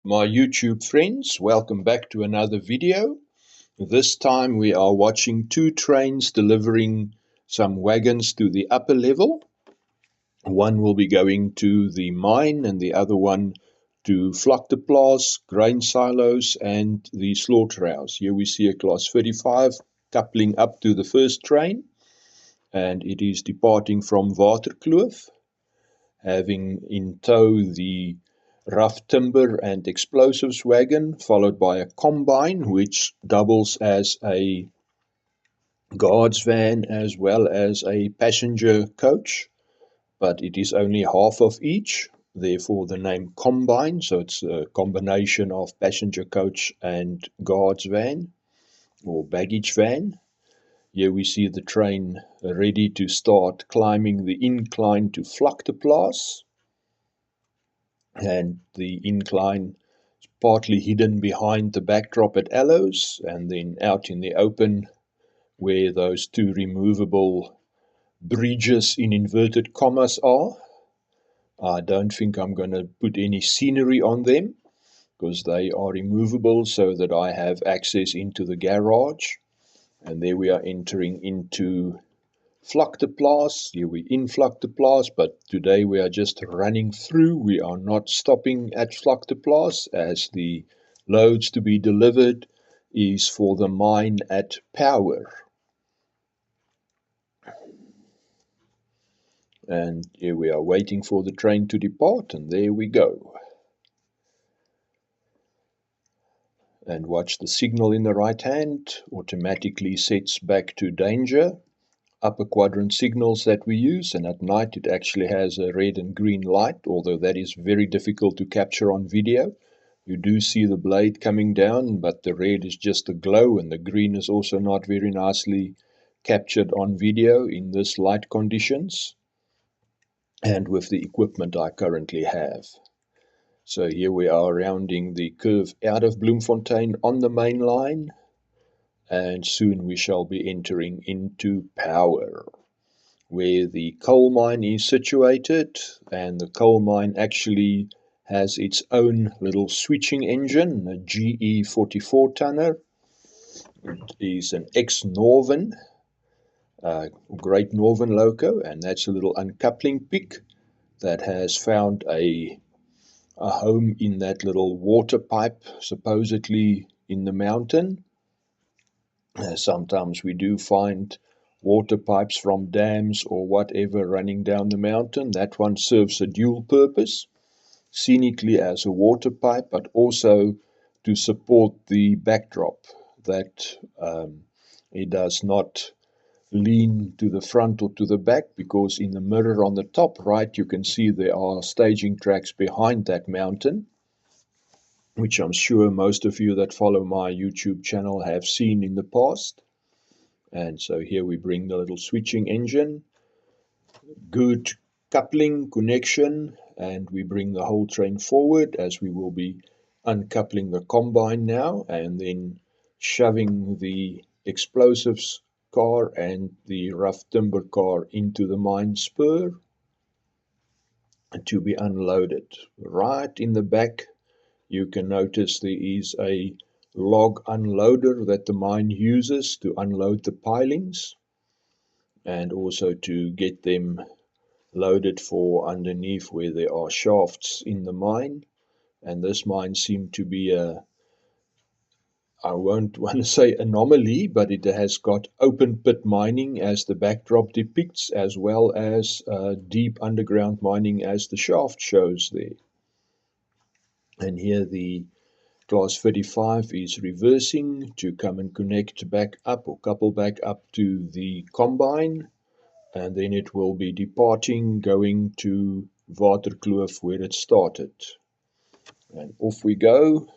My YouTube friends, welcome back to another video. This time we are watching two trains delivering some wagons to the upper level. One will be going to the mine and the other one to Vlakteplaas, grain silos and the slaughterhouse. Here we see a class 35 coupling up to the first train, and it is departing from Waterkloof, having in tow the rough timber and explosives wagon, followed by a combine which doubles as a guard's van as well as a passenger coach, but it is only half of each, therefore the name combine. So it's a combination of passenger coach and guard's van or baggage van. Here we see the train ready to start climbing the incline to Vlakteplaas, and the incline is partly hidden behind the backdrop at Aloes, and then out in the open where those two removable bridges in inverted commas are. I don't think I'm going to put any scenery on them because they are removable so that I have access into the garage. And there we are entering into Vlakteplaas. Here we're in Vlakteplaas, but today we are just running through. We are not stopping at Vlakteplaas as the loads to be delivered is for the mine at Power. And here we are waiting for the train to depart, and there we go. And watch the signal in the right hand automatically sets back to danger. Upper quadrant signals that we use, and at night it actually has a red and green light, although that is very difficult to capture on video. You do see the blade coming down, but the red is just a glow, and the green is also not very nicely captured on video in this light conditions and with the equipment I currently have. So here we are rounding the curve out of Bloemfontein on the main line, and soon we shall be entering into Power, where the coal mine is situated, and the coal mine actually has its own little switching engine, a GE 44 tonner. It is an ex-Northern, Great Northern loco, and that's a little uncoupling pick that has found a home in that little water pipe, supposedly in the mountain. Sometimes we do find water pipes from dams or whatever running down the mountain. That one serves a dual purpose, scenically as a water pipe, but also to support the backdrop, that it does not lean to the front or to the back, because in the mirror on the top right you can see there are staging tracks behind that mountain, which I'm sure most of you that follow my YouTube channel have seen in the past. And so here we bring the little switching engine, good coupling connection, and we bring the whole train forward as we will be uncoupling the combine now and then shoving the explosives car and the rough timber car into the mine spur to be unloaded. Right in the back you can notice there is a log unloader that the mine uses to unload the pilings and also to get them loaded for underneath where there are shafts in the mine. And this mine seemed to be I won't want to say anomaly, but it has got open pit mining as the backdrop depicts, as well as deep underground mining as the shaft shows there. And here the class 35 is reversing to come and connect back up or couple back up to the combine, and then it will be departing, going to Waterkloof where it started. And off we go.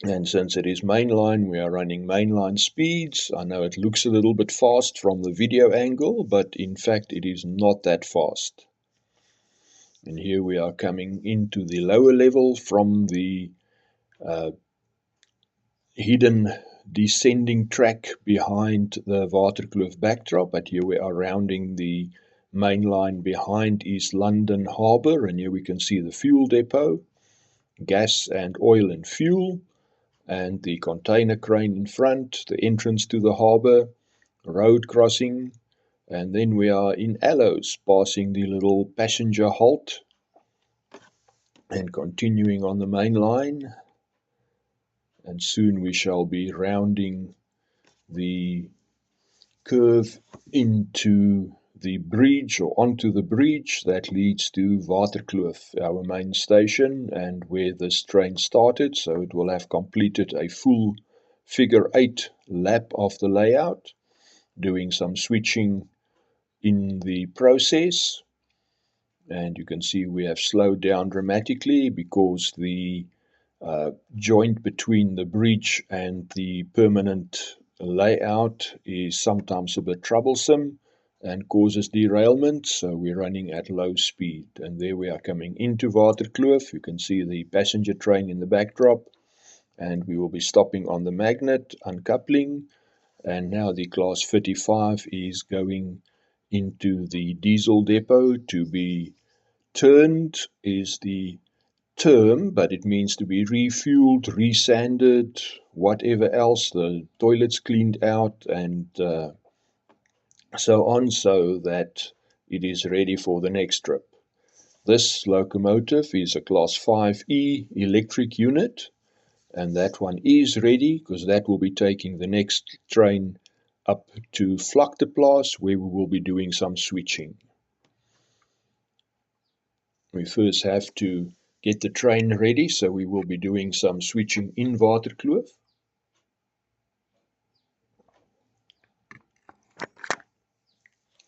And since it is mainline, we are running mainline speeds. I know it looks a little bit fast from the video angle, but in fact it is not that fast. And here we are coming into the lower level from the hidden descending track behind the Waterkloof backdrop, but here we are rounding the main line behind East London Harbour, and here we can see the fuel depot. gas and oil and fuel, and the container crane in front, the entrance to the harbour, road crossing, and then we are in Aloes, passing the little passenger halt and continuing on the main line, and soon we shall be rounding the curve into the bridge or onto the bridge that leads to Waterkloof, our main station, and where this train started. So it will have completed a full figure 8 lap of the layout, doing some switching in the process. And you can see we have slowed down dramatically because the joint between the bridge and the permanent layout is sometimes a bit troublesome and causes derailment, so we're running at low speed. And there we are coming into Waterkloof. You can see the passenger train in the backdrop, and we will be stopping on the magnet, uncoupling, and now the class 55 is going into the diesel depot to be turned, is the term, but it means to be refueled, resanded, whatever else, the toilets cleaned out, and so on, so that it is ready for the next trip. This locomotive is a Class 5E electric unit, and that one is ready because that will be taking the next train up to Vlakteplaas, where we will be doing some switching. We first have to get the train ready, so we will be doing some switching in Waterkloof.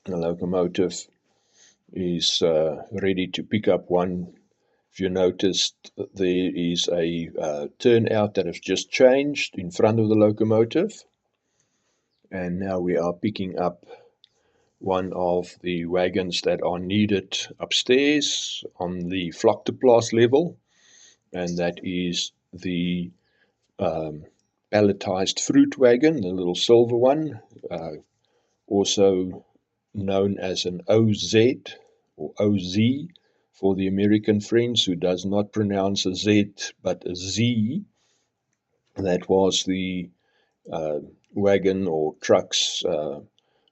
The locomotive is ready to pick up one. If you noticed, there is a turnout that has just changed in front of the locomotive, and now we are picking up one of the wagons that are needed upstairs on the Vlakteplaas level, and that is the palletized fruit wagon, the little silver one, also known as an OZ or OZ for the American friends who does not pronounce a Z but a Z. That was the wagon or truck's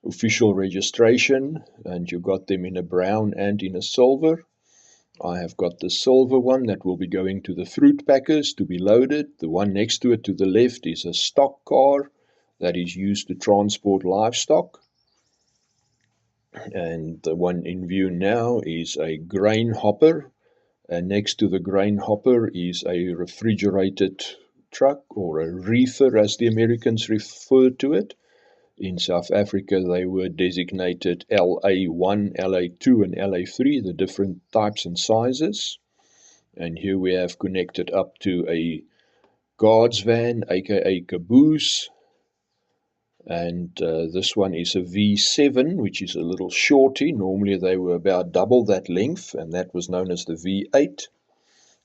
official registration, and you got them in a brown and in a silver. I have got the silver one that will be going to the fruit packers to be loaded. The one next to it to the left is a stock car that is used to transport livestock. And the one in view now is a grain hopper. And next to the grain hopper is a refrigerated truck, or a reefer as the Americans refer to it. In South Africa, they were designated LA1, LA2, and LA3, the different types and sizes. And here we have connected up to a guard's van, aka caboose. And this one is a V7, which is a little shorty. Normally they were about double that length, and that was known as the V8.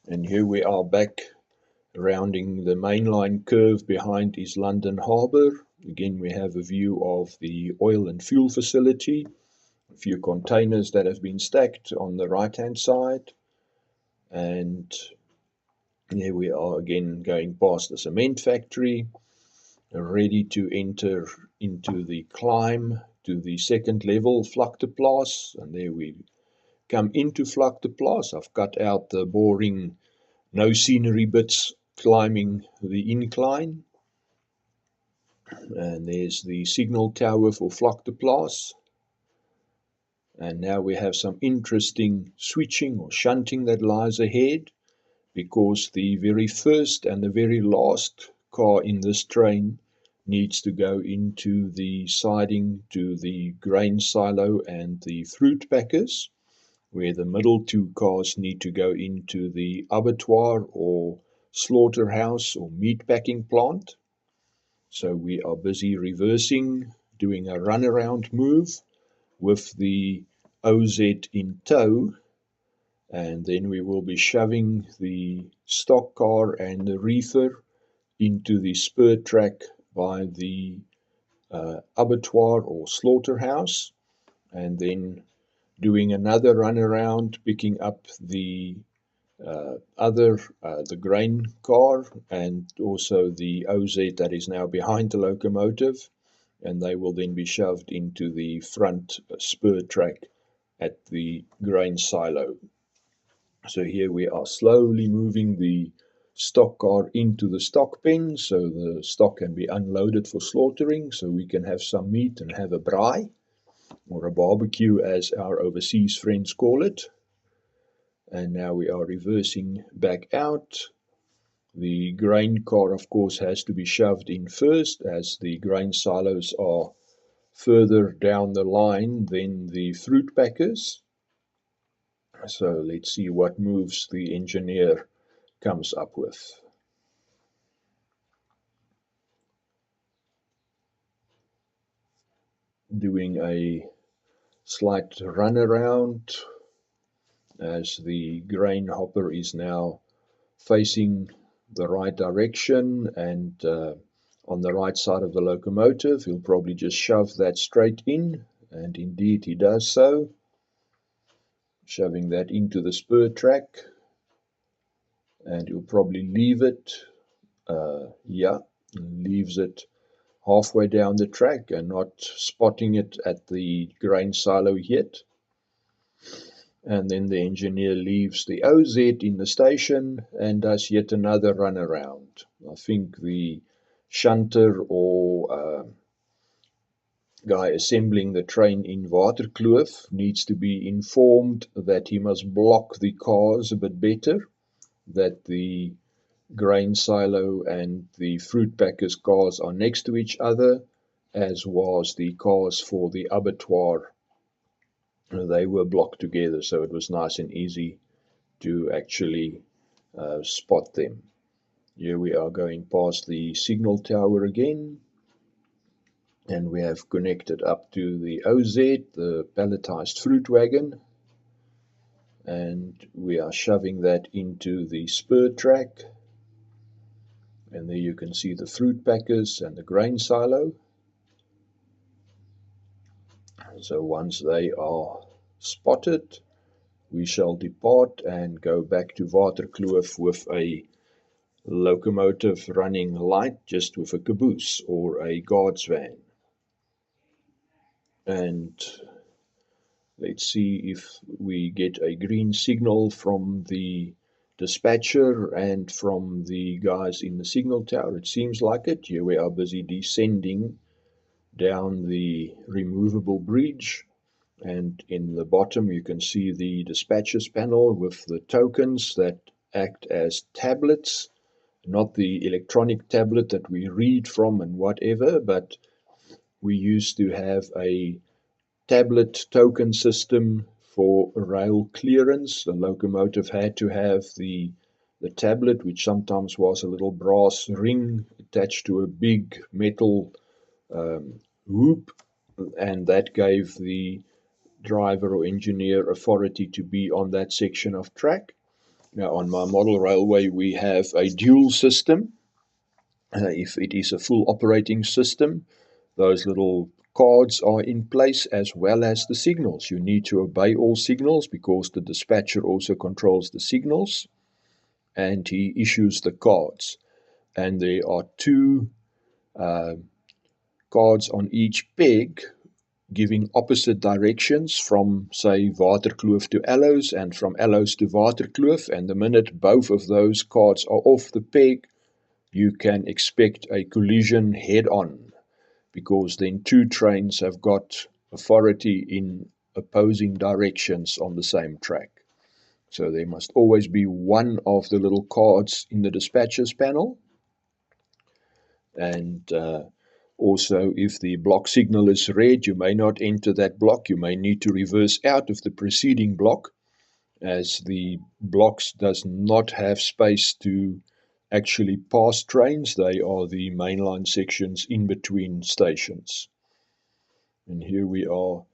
And here we are back rounding the mainline curve. Behind is London Harbour. Again, we have a view of the oil and fuel facility, a few containers that have been stacked on the right hand side, and here we are again going past the cement factory, ready to enter into the climb to the second level, Vlakteplaas. And there we come into Vlakteplaas. I've cut out the boring no scenery bits climbing the incline. And there's the signal tower for Vlakteplaas. And now we have some interesting switching or shunting that lies ahead, because the very first and the very last car in this train needs to go into the siding to the grain silo and the fruit packers, where the middle two cars need to go into the abattoir or slaughterhouse or meat packing plant. So we are busy reversing, doing a runaround move with the OZ in tow, and then we will be shoving the stock car and the reefer into the spur track by the abattoir or slaughterhouse, and then doing another runaround, picking up the the grain car, and also the OZ that is now behind the locomotive, and they will then be shoved into the front spur track at the grain silo. So here we are slowly moving the stock car into the stock pen so the stock can be unloaded for slaughtering, so we can have some meat and have a braai, or a barbecue as our overseas friends call it. And now we are reversing back out. The grain car, of course, has to be shoved in first, as the grain silos are further down the line than the fruit packers. So let's see what moves the engineer comes up with. Doing a slight runaround as the grain hopper is now facing the right direction and on the right side of the locomotive. He'll probably just shove that straight in, and indeed he does so, shoving that into the spur track, and he'll probably leave it, leaves it halfway down the track and not spotting it at the grain silo yet. And then the engineer leaves the OZ in the station and does yet another run around. I think the shunter or guy assembling the train in Waterkloof needs to be informed that he must block the cars a bit better, that the grain silo and the fruit packers' cars are next to each other, as was the cars for the abattoir. They were blocked together, so it was nice and easy to actually spot them. Here we are going past the signal tower again, and we have connected up to the OZ, the palletized fruit wagon, and we are shoving that into the spur track. And there you can see the fruit packers and the grain silo. So once they are spotted, we shall depart and go back to Waterkloof with a locomotive running light, just with a caboose or a guard's van. And let's see if we get a green signal from the dispatcher and from the guys in the signal tower. It seems like it. Here we are busy descending down the removable bridge, and in the bottom you can see the dispatcher's panel with the tokens that act as tablets, not the electronic tablet that we read from and whatever, but we used to have a tablet token system for rail clearance. The locomotive had to have the tablet, which sometimes was a little brass ring attached to a big metal hoop, and that gave the driver or engineer authority to be on that section of track. Now, on my model railway, we have a dual system. If it is a full operating system, those little cards are in place as well as the signals. You need to obey all signals because the dispatcher also controls the signals and he issues the cards. And there are two cards on each peg giving opposite directions from, say, Waterkloof to Aloes and from Aloes to Waterkloof. And the minute both of those cards are off the peg, you can expect a collision head-on, because then two trains have got authority in opposing directions on the same track. So there must always be one of the little cards in the dispatcher's panel. And also, if the block signal is red, you may not enter that block. You may need to reverse out of the preceding block, as the blocks does not have space to actually pass trains. They are the mainline sections in between stations. And here we are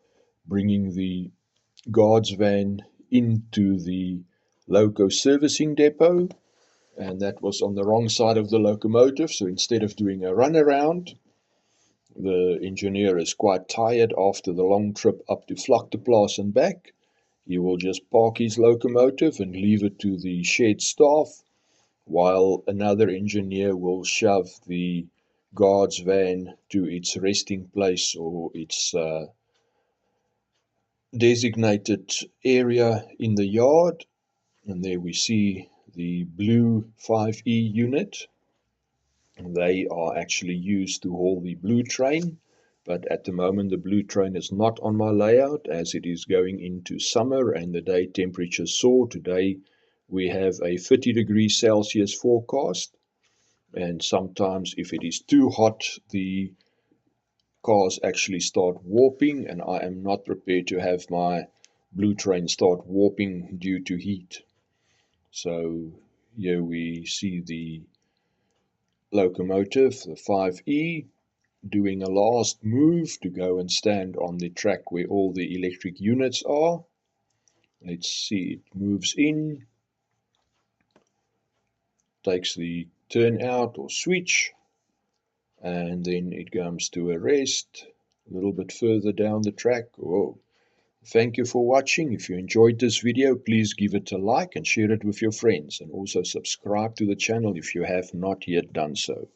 bringing the guards van into the loco servicing depot, and that was on the wrong side of the locomotive. So instead of doing a runaround, the engineer is quite tired after the long trip up to Vlakteplaas and back, He will just park his locomotive and leave it to the shed staff, while another engineer will shove the guard's van to its resting place or its designated area in the yard. And there we see the blue 5E unit. They are actually used to haul the blue train, but at the moment the blue train is not on my layout as it is going into summer and the day temperature soar. Today we have a 30 degrees Celsius forecast, and sometimes if it is too hot the cars actually start warping, and I am not prepared to have my blue train start warping due to heat. So here we see the locomotive, the 5E, doing a last move to go and stand on the track where all the electric units are. Let's see, it moves in, takes the turn out or switch, and then it comes to a rest a little bit further down the track. Whoa. Thank you for watching. If you enjoyed this video, please give it a like and share it with your friends, and also subscribe to the channel if you have not yet done so.